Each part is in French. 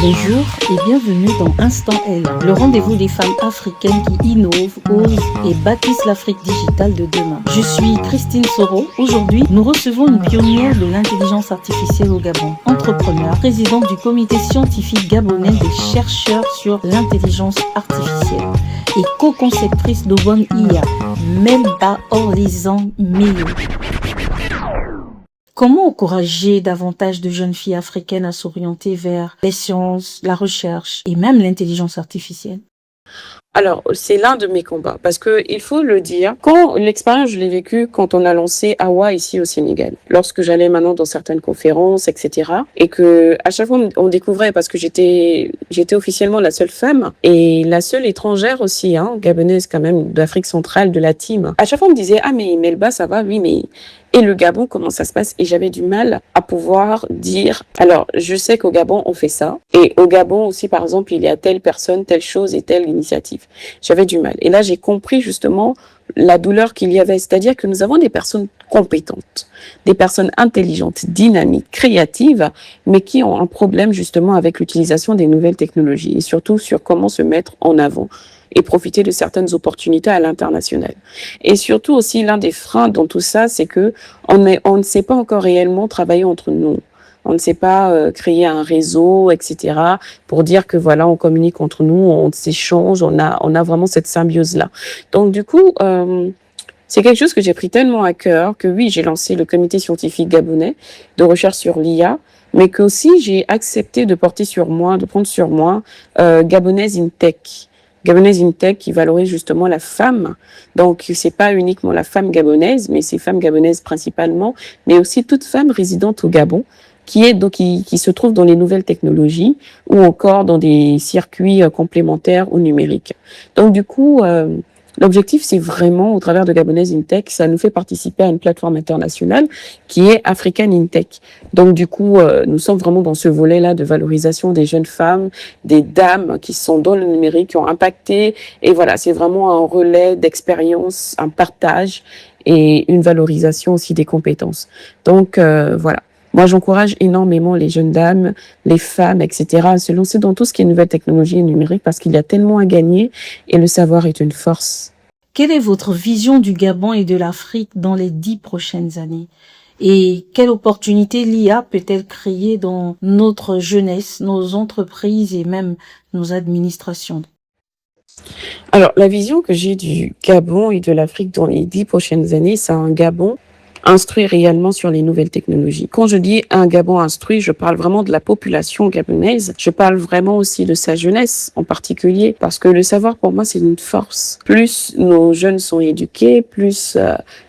Bonjour et bienvenue dans Instant L, le rendez-vous des femmes africaines qui innovent, osent et bâtissent l'Afrique digitale de demain. Je suis Christine Soro. Aujourd'hui, nous recevons une pionnière de l'intelligence artificielle au Gabon, entrepreneur, présidente du comité scientifique gabonais des chercheurs sur l'intelligence artificielle et co-conceptrice d'Obon IA, Melba Orlizan Meyo. Comment encourager davantage de jeunes filles africaines à s'orienter vers les sciences, la recherche et même l'intelligence artificielle? Alors, c'est l'un de mes combats parce que il faut le dire, quand l'expérience, je l'ai vécue quand on a lancé AWA ici au Sénégal. Lorsque j'allais maintenant dans certaines conférences, etc. Et que à chaque fois, on découvrait, parce que j'étais officiellement la seule femme et la seule étrangère aussi, gabonaise quand même, d'Afrique centrale, de la team. À chaque fois, on me disait, ah, mais Melba, ça va? Oui, mais et le Gabon, comment ça se passe? Et j'avais du mal à pouvoir dire, alors, je sais qu'au Gabon, on fait ça. Et au Gabon aussi, par exemple, il y a telle personne, telle chose et telle initiative. J'avais du mal. Et là, j'ai compris justement la douleur qu'il y avait. C'est-à-dire que nous avons des personnes compétentes, des personnes intelligentes, dynamiques, créatives, mais qui ont un problème justement avec l'utilisation des nouvelles technologies et surtout sur comment se mettre en avant et profiter de certaines opportunités à l'international. Et surtout aussi, l'un des freins dans tout ça, c'est que on ne sait pas encore réellement travailler entre nous. On ne sait pas créer un réseau, etc., pour dire que voilà, on communique entre nous, on s'échange, on a vraiment cette symbiose-là. Donc du coup, c'est quelque chose que j'ai pris tellement à cœur que oui, j'ai lancé le comité scientifique gabonais de recherche sur l'IA, mais que aussi j'ai accepté de porter sur moi, de prendre sur moi Gabonaise in Tech. Gabonaise in Tech qui valorise justement la femme. Donc, c'est pas uniquement la femme gabonaise, mais c'est femmes gabonaises principalement, mais aussi toute femme résidente au Gabon, qui se trouve dans les nouvelles technologies ou encore dans des circuits complémentaires ou numériques. Donc, du coup, l'objectif, c'est vraiment, au travers de Gabonaise in Tech, ça nous fait participer à une plateforme internationale qui est African in Tech. Donc, du coup, nous sommes vraiment dans ce volet-là de valorisation des jeunes femmes, des dames qui sont dans le numérique, qui ont impacté. Et voilà, c'est vraiment un relais d'expérience, un partage et une valorisation aussi des compétences. Donc, voilà. Moi, j'encourage énormément les jeunes dames, les femmes, etc., à se lancer dans tout ce qui est nouvelles technologies et numérique parce qu'il y a tellement à gagner et le savoir est une force. Quelle est votre vision du Gabon et de l'Afrique dans les 10 prochaines années? Et quelle opportunité l'IA peut-elle créer dans notre jeunesse, nos entreprises et même nos administrations? Alors, la vision que j'ai du Gabon et de l'Afrique dans les 10 prochaines années, c'est un Gabon instruit réellement sur les nouvelles technologies. Quand je dis un Gabon instruit, je parle vraiment de la population gabonaise. Je parle vraiment aussi de sa jeunesse en particulier, parce que le savoir pour moi c'est une force. Plus nos jeunes sont éduqués, plus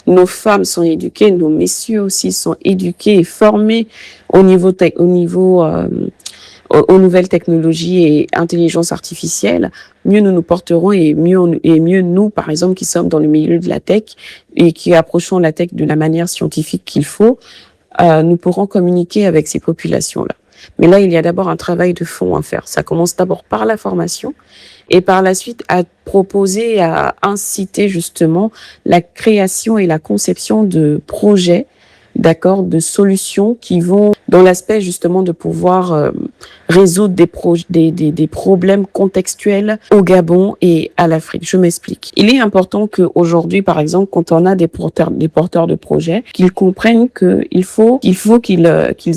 nos femmes sont éduquées, nos messieurs aussi sont éduqués et formés au niveau aux nouvelles technologies et intelligence artificielle, mieux nous nous porterons et mieux nous, par exemple, qui sommes dans le milieu de la tech et qui approchons la tech de la manière scientifique qu'il faut, nous pourrons communiquer avec ces populations-là. Mais là, il y a d'abord un travail de fond à faire. Ça commence d'abord par la formation et par la suite à proposer, à inciter justement la création et la conception de projets, d'accord, de solutions qui vont dans l'aspect justement de pouvoir résoudre des problèmes contextuels au Gabon et à l'Afrique. Je m'explique. Il est important qu'aujourd'hui, par exemple, quand on a des porteurs de projets, qu'ils comprennent qu'il faut qu'ils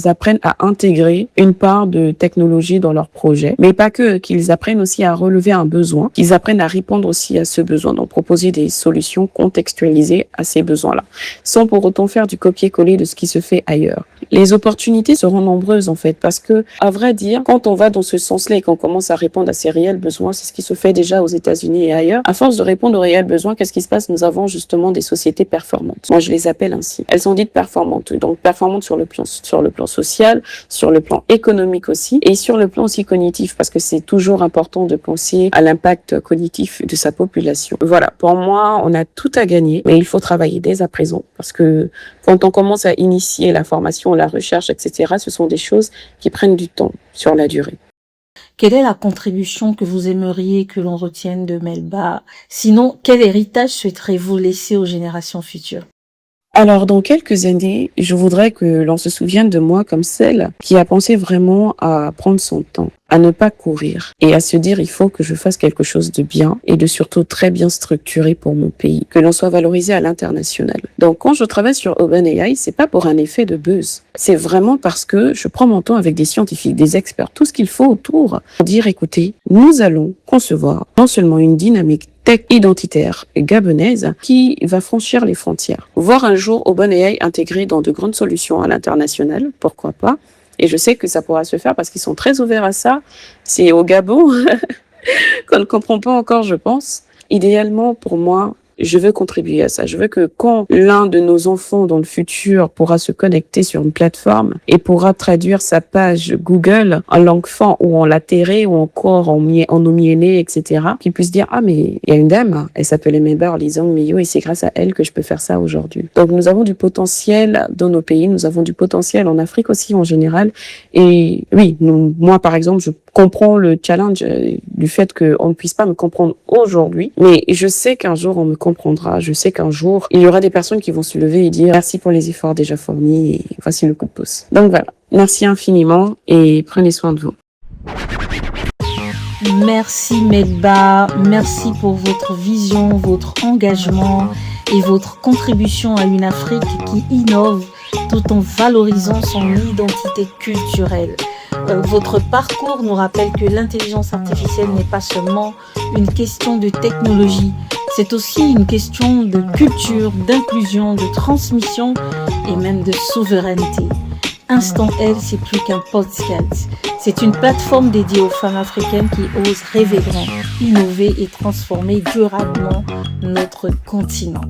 apprennent à intégrer une part de technologie dans leur projet, mais pas que, qu'ils apprennent aussi à relever un besoin, qu'ils apprennent à répondre aussi à ce besoin, donc proposer des solutions contextualisées à ces besoins-là, sans pour autant faire du copier-coller de ce qui se fait ailleurs. Les opportunités seront nombreuses en fait, parce que, à vrai dire, quand on va dans ce sens-là et qu'on commence à répondre à ces réels besoins, c'est ce qui se fait déjà aux États-Unis et ailleurs. À force de répondre aux réels besoins, qu'est-ce qui se passe? Nous avons justement des sociétés performantes. Moi, je les appelle ainsi. Elles sont dites performantes. Donc, performantes sur le plan social, sur le plan économique aussi, et sur le plan aussi cognitif, parce que c'est toujours important de penser à l'impact cognitif de sa population. Voilà. Pour moi, on a tout à gagner, mais il faut travailler dès à présent, parce que quand on commence à initier la formation, la recherche, etc., ce sont des choses qui prennent du temps sur la durée. Quelle est la contribution que vous aimeriez que l'on retienne de Melba? Sinon, quel héritage souhaiterez-vous laisser aux générations futures? Alors, dans quelques années, je voudrais que l'on se souvienne de moi comme celle qui a pensé vraiment à prendre son temps, à ne pas courir et à se dire il faut que je fasse quelque chose de bien et de surtout très bien structuré pour mon pays, que l'on soit valorisé à l'international. Donc quand je travaille sur OpenAI, c'est pas pour un effet de buzz. C'est vraiment parce que je prends mon temps avec des scientifiques, des experts, tout ce qu'il faut autour pour dire écoutez, nous allons concevoir non seulement une dynamique tech identitaire gabonaise qui va franchir les frontières. Voir un jour OpenAI intégré dans de grandes solutions à l'international, pourquoi pas. Et je sais que ça pourra se faire parce qu'ils sont très ouverts à ça. C'est au Gabon qu'on ne comprend pas encore, je pense. Idéalement, pour moi, je veux contribuer à ça. Je veux que quand l'un de nos enfants dans le futur pourra se connecter sur une plateforme et pourra traduire sa page Google en langue fan ou en latéré ou encore en omiélé, etc., qu'il puisse dire « Ah, mais il y a une dame, elle s'appelle Emeba Lisang Miyo et c'est grâce à elle que je peux faire ça aujourd'hui. » Donc, nous avons du potentiel dans nos pays, nous avons du potentiel en Afrique aussi en général. Et oui, moi, par exemple, je comprends le challenge du fait qu'on ne puisse pas me comprendre aujourd'hui, mais je sais qu'un jour on me comprendra, je sais qu'un jour il y aura des personnes qui vont se lever et dire merci pour les efforts déjà fournis et voici le coup de pouce. Donc voilà, merci infiniment et prenez soin de vous. Merci Melba, merci pour votre vision, votre engagement et votre contribution à une Afrique qui innove tout en valorisant son identité culturelle. Votre parcours nous rappelle que l'intelligence artificielle n'est pas seulement une question de technologie, c'est aussi une question de culture, d'inclusion, de transmission et même de souveraineté. Instant L, c'est plus qu'un podcast. C'est une plateforme dédiée aux femmes africaines qui osent rêver grand, innover et transformer durablement notre continent.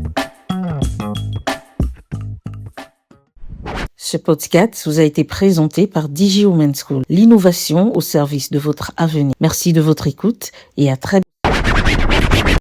Ce podcast vous a été présenté par Digi Women's School, l'innovation au service de votre avenir. Merci de votre écoute et à très bientôt.